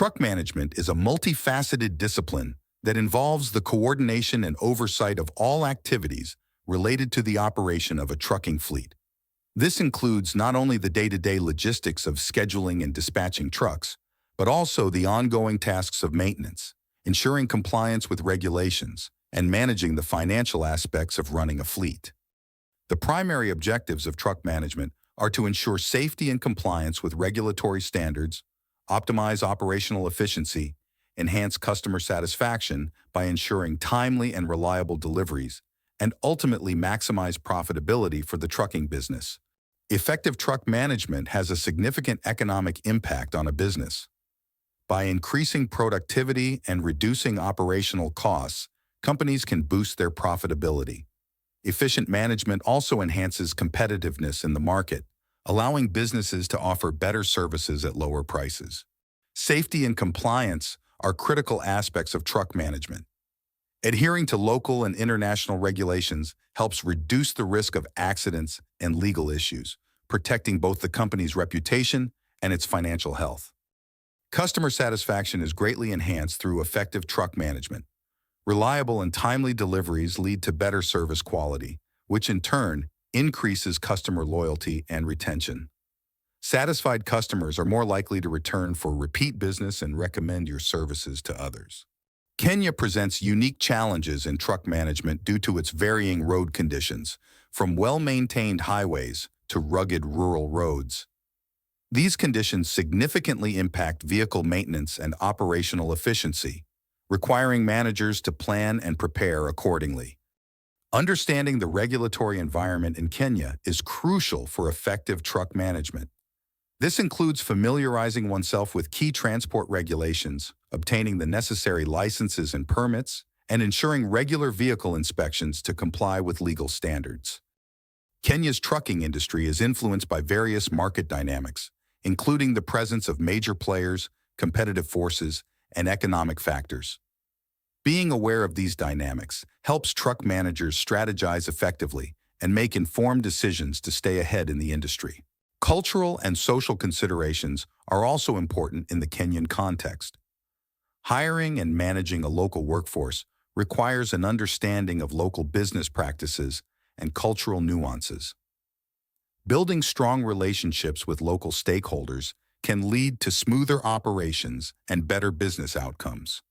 Truck management is a multifaceted discipline that involves the coordination and oversight of all activities related to the operation of a trucking fleet. This includes not only the day-to-day logistics of scheduling and dispatching trucks, but also the ongoing tasks of maintenance, ensuring compliance with regulations, and managing the financial aspects of running a fleet. The primary objectives of truck management are to ensure safety and compliance with regulatory standards, optimize operational efficiency, enhance customer satisfaction by ensuring timely and reliable deliveries, and ultimately maximize profitability for the trucking business. Effective truck management has a significant economic impact on a business. By increasing productivity and reducing operational costs, companies can boost their profitability. Efficient management also enhances competitiveness in the market, allowing businesses to offer better services at lower prices. Safety and compliance are critical aspects of truck management. Adhering to local and international regulations helps reduce the risk of accidents and legal issues, protecting both the company's reputation and its financial health. Customer satisfaction is greatly enhanced through effective truck management. Reliable and timely deliveries lead to better service quality, which in turn increases customer loyalty and retention. Satisfied customers are more likely to return for repeat business and recommend your services to others. Kenya presents unique challenges in truck management due to its varying road conditions, from well-maintained highways to rugged rural roads. These conditions significantly impact vehicle maintenance and operational efficiency, requiring managers to plan and prepare accordingly. Understanding the regulatory environment in Kenya is crucial for effective truck management. This includes familiarizing oneself with key transport regulations, obtaining the necessary licenses and permits, and ensuring regular vehicle inspections to comply with legal standards. Kenya's trucking industry is influenced by various market dynamics, including the presence of major players, competitive forces, and economic factors. Being aware of these dynamics helps truck managers strategize effectively and make informed decisions to stay ahead in the industry. Cultural and social considerations are also important in the Kenyan context. Hiring and managing a local workforce requires an understanding of local business practices and cultural nuances. Building strong relationships with local stakeholders can lead to smoother operations and better business outcomes.